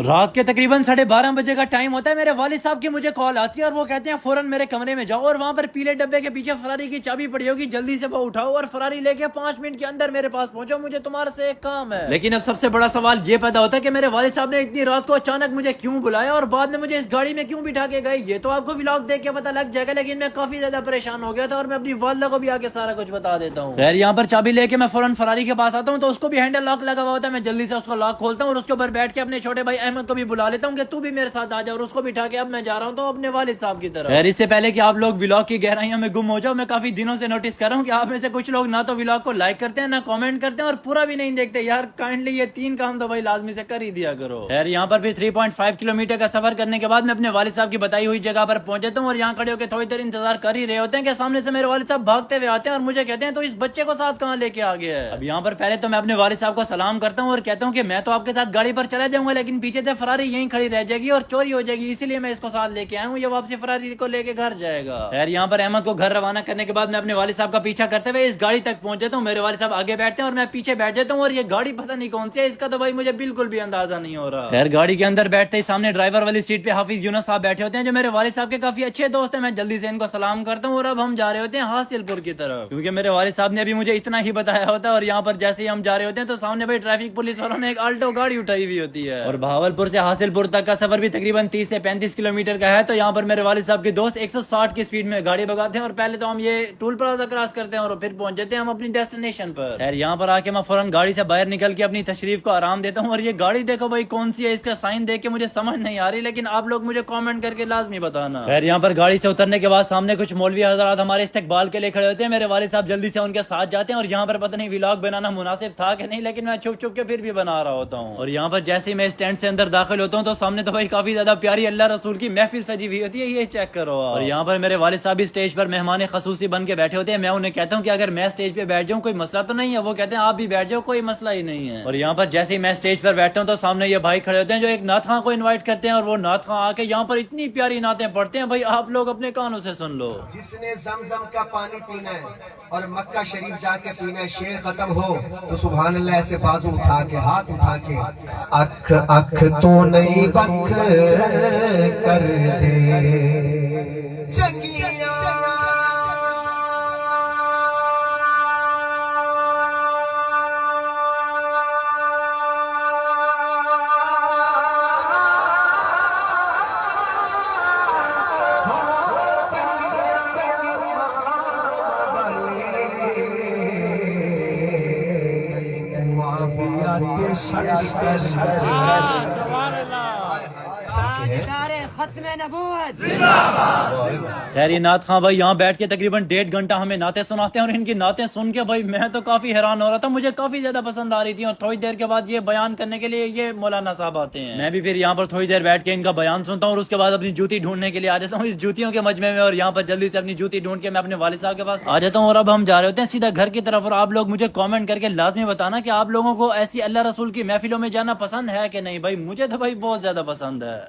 رات کے تقریباً 12:30 بجے کا ٹائم ہوتا ہے. میرے والد صاحب کی مجھے کال آتی ہے اور وہ کہتے ہیں فوراً میرے کمرے میں جاؤ اور وہاں پر پیلے ڈبے کے پیچھے فراری کی چابی پڑی ہوگی, جلدی سے وہ اٹھاؤ اور فراری لے کے 5 منٹ کے اندر میرے پاس پہنچو, مجھے تمہارے سے ایک کام ہے. لیکن اب سب سے بڑا سوال یہ پیدا ہوتا ہے کہ میرے والد صاحب نے اتنی رات کو اچانک مجھے کیوں بلایا اور بعد میں مجھے اس گاڑی میں کیوں بٹھا کے گئے. یہ تو آپ کو ولاگ دیکھ کے پتہ لگ جائے گا, لیکن میں کافی زیادہ پریشان ہو گیا تھا اور میں اپنی والدہ کو بھی آگے سارا کچھ بتا دیتا ہوں. خیر یہاں پر چابی لے کے میں فوراً فراری کے پاس آتا ہوں تو اس کو بھی ہینڈل لاک لگا ہوا ہوتا ہے. میں جلدی سے اس کو لاک کھولتا ہوں اور اس کے اوپر بیٹھ کے اپنے چھوٹے بھائی احمد کو بھی بلا لیتا ہوں کہ تو بھی میرے ساتھ آ جا, اور اس کو بٹھا کے اب میں جا رہا ہوں تو اپنے والد صاحب کی طرف. خیر اس سے پہلے کہ آپ لوگ ولاگ کی گہرائیوں میں گم ہو جاؤ, میں کافی دنوں سے نوٹس کر رہا ہوں کہ آپ میں سے کچھ لوگ نہ تو ولاگ کو لائک کرتے ہیں, نہ کامنٹ کرتے ہیں اور پورا بھی نہیں دیکھتے. یار کائنڈلی یہ 3 کام تو بھائی لازمی سے کر ہی دیا کرو. خیر یہاں پر پھر 3.5 کلومیٹر کا سفر کرنے کے بعد میں اپنے والد صاحب کی بتائی ہوئی جگہ پر پہنچ جاتا ہوں اور یہاں کھڑے ہو کے تھوڑی دیر انتظار کر ہی رہے ہوتے ہیں کہ سامنے سے میرے والد صاحب بھاگتے ہوئے آتے ہیں اور مجھے کہتے ہیں تو اس بچے کو ساتھ کہاں لے کے آ گیا ہے. اب یہاں پر پہلے تو میں اپنے والد صاحب کو سلام کرتا ہوں اور کہتا ہوں کہ میں تو آپ کے ساتھ گاڑی پر چلا جاؤں گا, لیکن پیچھے سے فراری یہیں کھڑی رہ جائے گی اور چوری ہو جائے گی, اسی لیے میں اس کو ساتھ لے کے آیا ہوں, یہ واپسی فراری کو لے کے گھر جائے گا. خیر یہاں پر احمد کو گھر روانہ کرنے کے بعد میں اپنے والد صاحب کا پیچھا کرتے ہوئے اس گاڑی تک پہنچ جاتا ہوں. میرے والد صاحب آگے بیٹھتے ہیں اور میں پیچھے بیٹھ جاتا ہوں اور یہ گاڑی پتہ نہیں کون سی ہے, اس کا تو بھائی مجھے بالکل بھی اندازہ نہیں ہو رہا. خیر گاڑی کے اندر بیٹھتے ہی سامنے ڈرائیور والی سیٹ پہ حافظ یونس صاحب بیٹھے ہوتے ہیں جو میرے والد صاحب کے کافی اچھے دوست ہیں. میں جلدی سے ان کو سلام کرتا ہوں اور اب ہم جا رہے ہوتے ہیں حاصل پور کی طرف, کیونکہ میرے والد صاحب نے ابھی مجھے اتنا ہی بتایا ہوتا ہے. اور یہاں پر جیسے ہی ہم جا رہے ہوتے ہیں تو سامنے بھائی ٹریفک پولیس والوں نے ایک آلٹو گاڑی اٹھائی ہوئی ہوتی ہے اور بہاولپور سے حاصل پور تک کا سفر بھی تقریباً 30 سے 35 کلومیٹر کا ہے. تو یہاں پر میرے والد صاحب کے دوست 160 کی سپیڈ میں گاڑی بگاتے ہیں اور پہلے تو ہم یہ ٹول پلازا کراس کرتے ہیں اور پھر پہنچ جاتے ہیں ہم اپنی ڈیسٹینیشن پر. خیر یہاں پر آ کے میں فوراً گاڑی سے باہر نکل کے اپنی تشریف کو آرام دیتا ہوں. اور یہ گاڑی دیکھو بھائی کون سی ہے, اس کا سائن دیکھ کے مجھے سمجھ نہیں آ رہی, لیکن آپ لوگ مجھے کامنٹ کر کے لازمی بتانا. خیر یہاں پر گاڑی سے اترنے کے بعد سامنے کچھ مولوی حضرات ہمارے استقبال کے لیے کھڑے ہوتے ہیں. میرے والد صاحب جلدی سے ان کے ساتھ جاتے ہیں اور یہاں پر پتہ نہیں ولاگ بنانا مناسب تھا کہ نہیں, لیکن میں چھپ چھپ کے پھر بھی بنا رہا ہوتا ہوں. اور یہاں پر جیسے ہی میں اسٹینڈ سے اندر داخل ہوتا ہوں تو سامنے تو بھائی کافی زیادہ پیاری اللہ رسول کی محفل سجی ہوئی ہوتی ہے, یہ چیک کرو. اور یہاں پر میرے والد صاحب بھی اسٹیج پر مہمان خصوصی بن کے بیٹھے ہوتے ہیں. میں انہیں کہتا ہوں کہ اگر میں اسٹیج پہ بیٹھ جاؤں کوئی مسئلہ تو نہیں ہے, وہ کہتے ہیں آپ بھی بیٹھ جاؤ کوئی مسئلہ ہی نہیں ہے. اور یہاں پر جیسے ہی میں اسٹیج پر بیٹھتا ہوں تو سامنے یہ بھائی کھڑے ہوتے ہیں جو ایک نعت خواں کو انوائٹ کرتے ہیں اور وہ نعت خواں آ کے یہاں پر اتنی پیاری نعتیں پڑھتے ہیں, بھائی آپ لوگ اپنے کانوں سے سن لو. جس نے زمزم کا پانی پینا ہے اور مکہ شریف جا کے پینا ہے, شیر ختم ہو تو سبحان اللہ ایسے بازو اٹھا کے ہاتھ اٹھا کے اکھ اکھ تو نہیں بک کر دے چکیاں خیر یہ نعت خواں بھائی یہاں بیٹھ کے تقریباً 1.5 گھنٹہ ہمیں نعتیں سناتے ہیں اور ان کی نعتیں سن کے بھائی میں تو کافی حیران ہو رہا تھا, مجھے کافی زیادہ پسند آ رہی تھی. اور تھوڑی دیر کے بعد یہ بیان کرنے کے لیے یہ مولانا صاحب آتے ہیں, میں بھی پھر یہاں پر تھوڑی دیر بیٹھ کے ان کا بیان سنتا ہوں اور اس کے بعد اپنی جوتی ڈھونڈنے کے لیے آ جاتا ہوں اس جوتیوں کے مجمع میں. اور یہاں پر جلدی سے اپنی جوتی ڈھونڈ کے میں اپنے والد صاحب کے پاس آ جاتا ہوں اور اب ہم جا رہے ہوتے ہیں سیدھا گھر کی طرف. اور آپ لوگ مجھے کامنٹ کر کے لازمی بتانا کہ آپ لوگوں کو ایسی اللہ رسول کی محفلوں میں جانا پسند ہے کہ نہیں. بھائی مجھے تو بھائی بہت زیادہ پسند ہے.